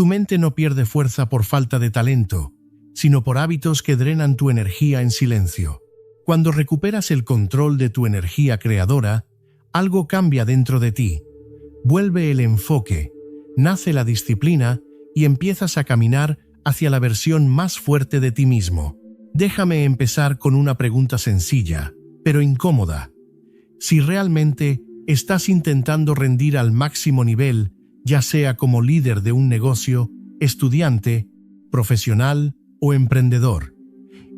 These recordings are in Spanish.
Tu mente no pierde fuerza por falta de talento, sino por hábitos que drenan tu energía en silencio. Cuando recuperas el control de tu energía creadora, algo cambia dentro de ti. Vuelve el enfoque, nace la disciplina y empiezas a caminar hacia la versión más fuerte de ti mismo. Déjame empezar con una pregunta sencilla, pero incómoda. Si realmente estás intentando rendir al máximo nivel, ya sea como líder de un negocio, estudiante, profesional o emprendedor,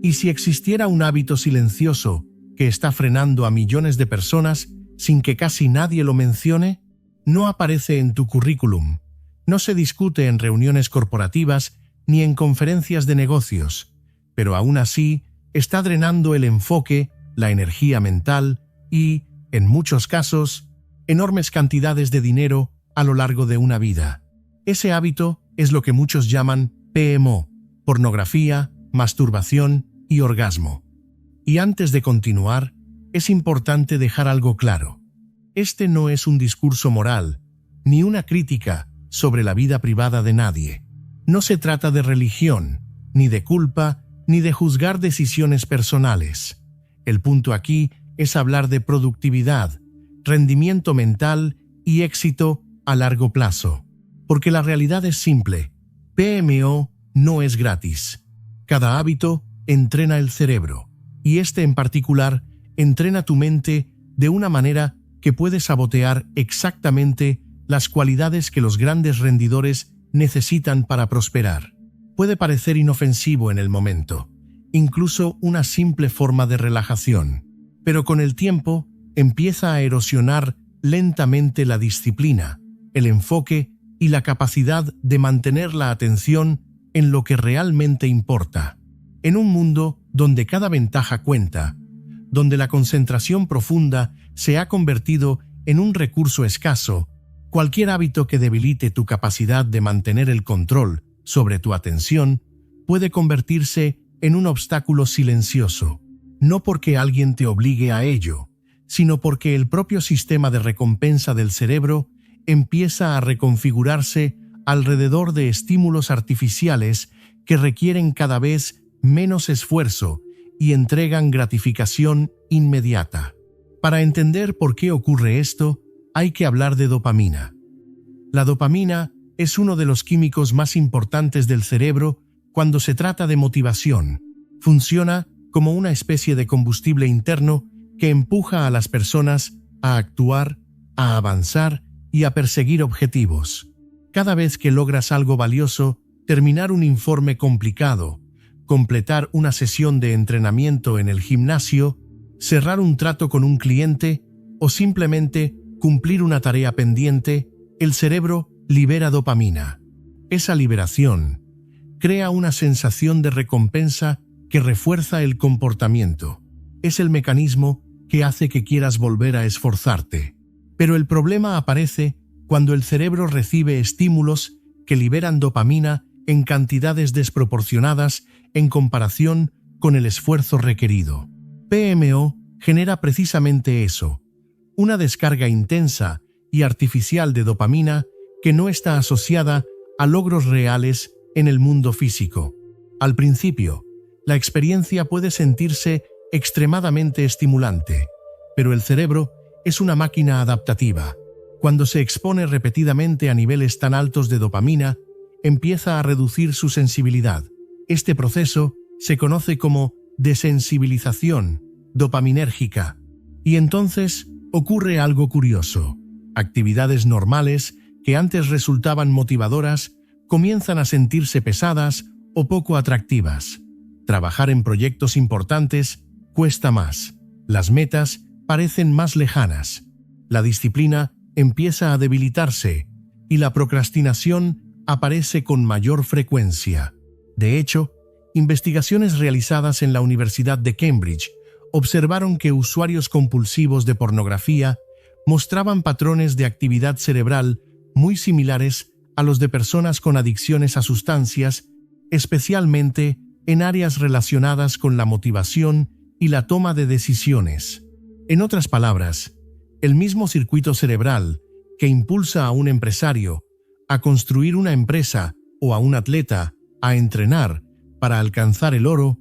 y si existiera un hábito silencioso que está frenando a millones de personas sin que casi nadie lo mencione, no aparece en tu currículum, no se discute en reuniones corporativas ni en conferencias de negocios, pero aún así está drenando el enfoque, la energía mental y, en muchos casos, enormes cantidades de dinero a lo largo de una vida. Ese hábito es lo que muchos llaman PMO, pornografía, masturbación y orgasmo. Y antes de continuar, es importante dejar algo claro. Este no es un discurso moral, ni una crítica sobre la vida privada de nadie. No se trata de religión, ni de culpa, ni de juzgar decisiones personales. El punto aquí es hablar de productividad, rendimiento mental y éxito a largo plazo. Porque la realidad es simple. PMO no es gratis. Cada hábito entrena el cerebro, y este en particular entrena tu mente de una manera que puede sabotear exactamente las cualidades que los grandes rendidores necesitan para prosperar. Puede parecer inofensivo en el momento, incluso una simple forma de relajación, pero con el tiempo empieza a erosionar lentamente la disciplina, el enfoque y la capacidad de mantener la atención en lo que realmente importa. En un mundo donde cada ventaja cuenta, donde la concentración profunda se ha convertido en un recurso escaso, cualquier hábito que debilite tu capacidad de mantener el control sobre tu atención puede convertirse en un obstáculo silencioso, no porque alguien te obligue a ello, sino porque el propio sistema de recompensa del cerebro empieza a reconfigurarse alrededor de estímulos artificiales que requieren cada vez menos esfuerzo y entregan gratificación inmediata. Para entender por qué ocurre esto, hay que hablar de dopamina. La dopamina es uno de los químicos más importantes del cerebro cuando se trata de motivación. Funciona como una especie de combustible interno que empuja a las personas a actuar, a avanzar y a perseguir objetivos. Cada vez que logras algo valioso, terminar un informe complicado, completar una sesión de entrenamiento en el gimnasio, cerrar un trato con un cliente o simplemente cumplir una tarea pendiente, el cerebro libera dopamina. Esa liberación crea una sensación de recompensa que refuerza el comportamiento. Es el mecanismo que hace que quieras volver a esforzarte. Pero el problema aparece cuando el cerebro recibe estímulos que liberan dopamina en cantidades desproporcionadas en comparación con el esfuerzo requerido. PMO genera precisamente eso, una descarga intensa y artificial de dopamina que no está asociada a logros reales en el mundo físico. Al principio, la experiencia puede sentirse extremadamente estimulante, pero el cerebro es una máquina adaptativa. Cuando se expone repetidamente a niveles tan altos de dopamina, empieza a reducir su sensibilidad. Este proceso se conoce como desensibilización dopaminérgica. Y entonces ocurre algo curioso. Actividades normales que antes resultaban motivadoras comienzan a sentirse pesadas o poco atractivas. Trabajar en proyectos importantes cuesta más. Las metas parecen más lejanas. La disciplina empieza a debilitarse y la procrastinación aparece con mayor frecuencia. De hecho, investigaciones realizadas en la Universidad de Cambridge observaron que usuarios compulsivos de pornografía mostraban patrones de actividad cerebral muy similares a los de personas con adicciones a sustancias, especialmente en áreas relacionadas con la motivación y la toma de decisiones. En otras palabras, el mismo circuito cerebral que impulsa a un empresario a construir una empresa o a un atleta a entrenar para alcanzar el oro,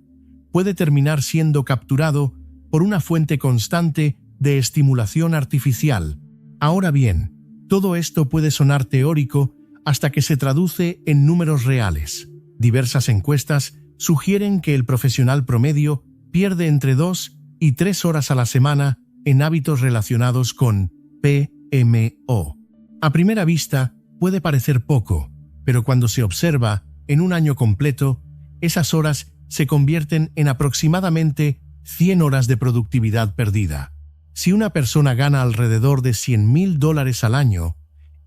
puede terminar siendo capturado por una fuente constante de estimulación artificial. Ahora bien, todo esto puede sonar teórico hasta que se traduce en números reales. Diversas encuestas sugieren que el profesional promedio pierde entre 2 y 3 horas a la semana en hábitos relacionados con PMO. A primera vista, puede parecer poco, pero cuando se observa en un año completo, esas horas se convierten en aproximadamente 100 horas de productividad perdida. Si una persona gana alrededor de $100,000 al año,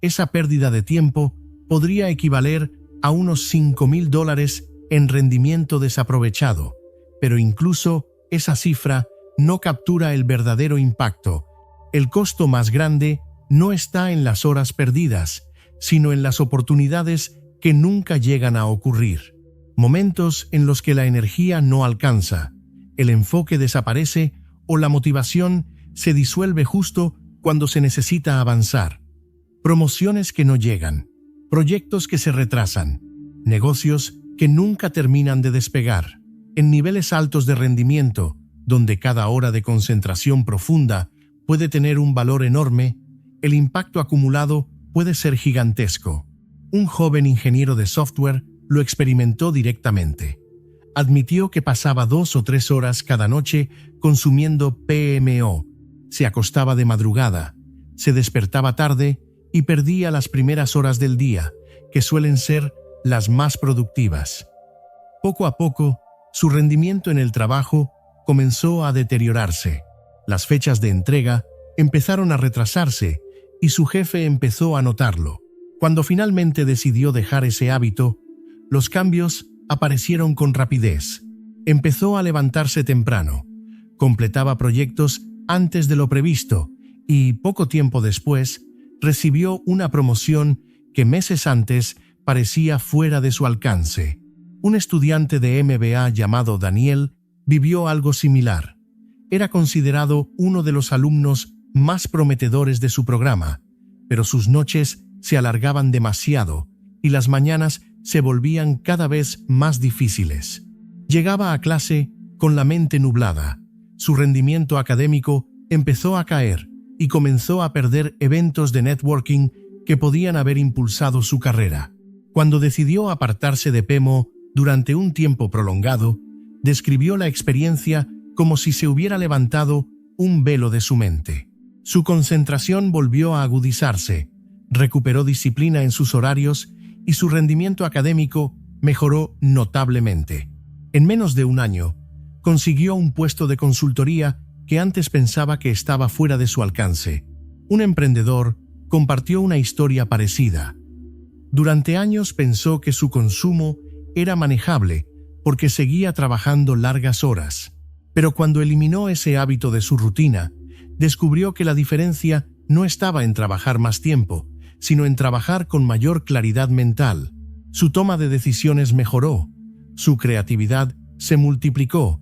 esa pérdida de tiempo podría equivaler a unos $5,000 en rendimiento desaprovechado, pero incluso esa cifra no captura el verdadero impacto. El costo más grande no está en las horas perdidas, sino en las oportunidades que nunca llegan a ocurrir. Momentos en los que la energía no alcanza, el enfoque desaparece o la motivación se disuelve justo cuando se necesita avanzar. Promociones que no llegan, proyectos que se retrasan, negocios que nunca terminan de despegar. En niveles altos de rendimiento, donde cada hora de concentración profunda puede tener un valor enorme, el impacto acumulado puede ser gigantesco. Un joven ingeniero de software lo experimentó directamente. Admitió que pasaba 2 o 3 horas cada noche consumiendo PMO. Se acostaba de madrugada, se despertaba tarde y perdía las primeras horas del día, que suelen ser las más productivas. Poco a poco, su rendimiento en el trabajo comenzó a deteriorarse. Las fechas de entrega empezaron a retrasarse y su jefe empezó a notarlo. Cuando finalmente decidió dejar ese hábito, los cambios aparecieron con rapidez. Empezó a levantarse temprano, completaba proyectos antes de lo previsto y, poco tiempo después, recibió una promoción que meses antes parecía fuera de su alcance. Un estudiante de MBA llamado Daniel vivió algo similar. Era considerado uno de los alumnos más prometedores de su programa, pero sus noches se alargaban demasiado y las mañanas se volvían cada vez más difíciles. Llegaba a clase con la mente nublada. Su rendimiento académico empezó a caer y comenzó a perder eventos de networking que podían haber impulsado su carrera. Cuando decidió apartarse de PMO durante un tiempo prolongado, describió la experiencia como si se hubiera levantado un velo de su mente. Su concentración volvió a agudizarse, recuperó disciplina en sus horarios y su rendimiento académico mejoró notablemente. En menos de un año, consiguió un puesto de consultoría que antes pensaba que estaba fuera de su alcance. Un emprendedor compartió una historia parecida. Durante años pensó que su consumo era manejable porque seguía trabajando largas horas. Pero cuando eliminó ese hábito de su rutina, descubrió que la diferencia no estaba en trabajar más tiempo, sino en trabajar con mayor claridad mental. Su toma de decisiones mejoró, su creatividad se multiplicó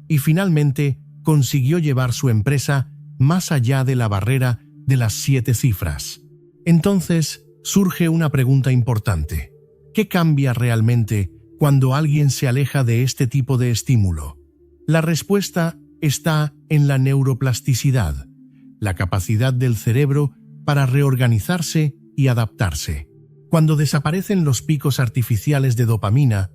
y finalmente consiguió llevar su empresa más allá de la barrera de las 7 cifras. Entonces surge una pregunta importante. ¿Qué cambia realmente cuando alguien se aleja de este tipo de estímulo? La respuesta está en la neuroplasticidad, la capacidad del cerebro para reorganizarse y adaptarse. Cuando desaparecen los picos artificiales de dopamina,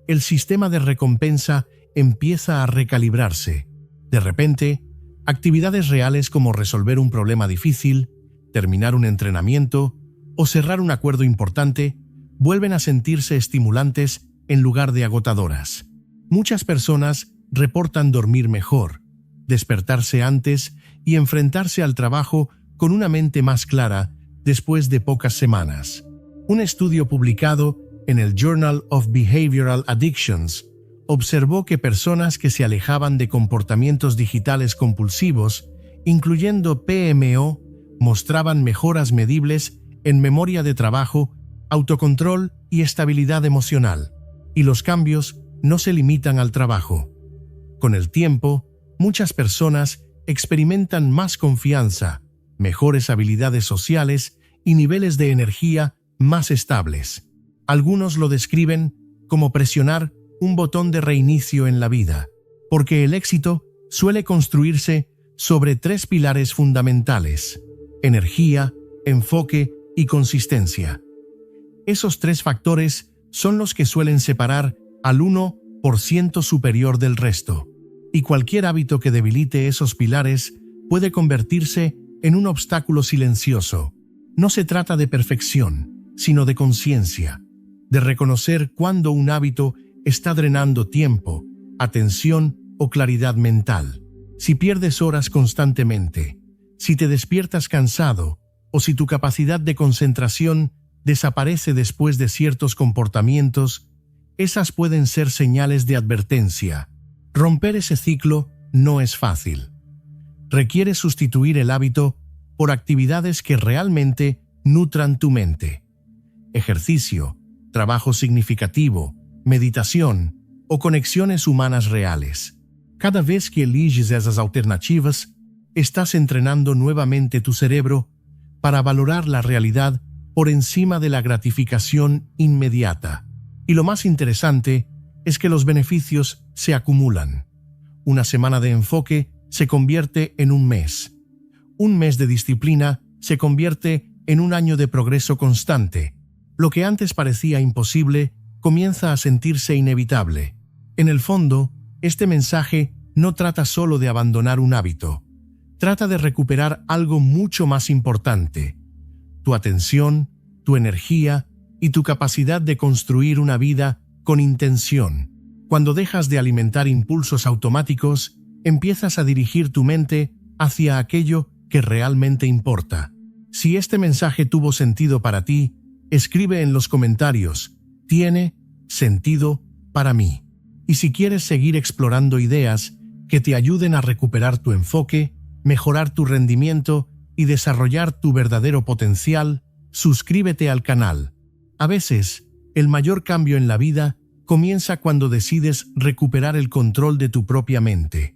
el sistema de recompensa empieza a recalibrarse. De repente, actividades reales como resolver un problema difícil, terminar un entrenamiento o cerrar un acuerdo importante vuelven a sentirse estimulantes en lugar de agotadoras. Muchas personas reportan dormir mejor, despertarse antes y enfrentarse al trabajo con una mente más clara después de pocas semanas. Un estudio publicado en el Journal of Behavioral Addictions observó que personas que se alejaban de comportamientos digitales compulsivos, incluyendo PMO, mostraban mejoras medibles en memoria de trabajo, autocontrol y estabilidad emocional. Y los cambios no se limitan al trabajo. Con el tiempo, muchas personas experimentan más confianza, mejores habilidades sociales y niveles de energía más estables. Algunos lo describen como presionar un botón de reinicio en la vida, porque el éxito suele construirse sobre 3 pilares fundamentales: energía, enfoque y consistencia. Esos 3 factores son los que suelen separar al 1% superior del resto, y cualquier hábito que debilite esos pilares puede convertirse en un obstáculo silencioso. No se trata de perfección, sino de conciencia, de reconocer cuando un hábito está drenando tiempo, atención o claridad mental. Si pierdes horas constantemente, si te despiertas cansado o si tu capacidad de concentración desaparece después de ciertos comportamientos, esas pueden ser señales de advertencia. Romper ese ciclo no es fácil. Requiere sustituir el hábito por actividades que realmente nutran tu mente. Ejercicio, trabajo significativo, meditación o conexiones humanas reales. Cada vez que eliges esas alternativas, estás entrenando nuevamente tu cerebro para valorar la realidad por encima de la gratificación inmediata. Y lo más interesante es que los beneficios se acumulan. Una semana de enfoque se convierte en un mes. Un mes de disciplina se convierte en un año de progreso constante. Lo que antes parecía imposible comienza a sentirse inevitable. En el fondo, este mensaje no trata solo de abandonar un hábito. Trata de recuperar algo mucho más importante: tu atención, tu energía y tu capacidad de construir una vida con intención. Cuando dejas de alimentar impulsos automáticos, empiezas a dirigir tu mente hacia aquello que realmente importa. Si este mensaje tuvo sentido para ti, escribe en los comentarios: «Tiene sentido para mí». Y si quieres seguir explorando ideas que te ayuden a recuperar tu enfoque, mejorar tu rendimiento y desarrollar tu verdadero potencial, suscríbete al canal. A veces, el mayor cambio en la vida comienza cuando decides recuperar el control de tu propia mente.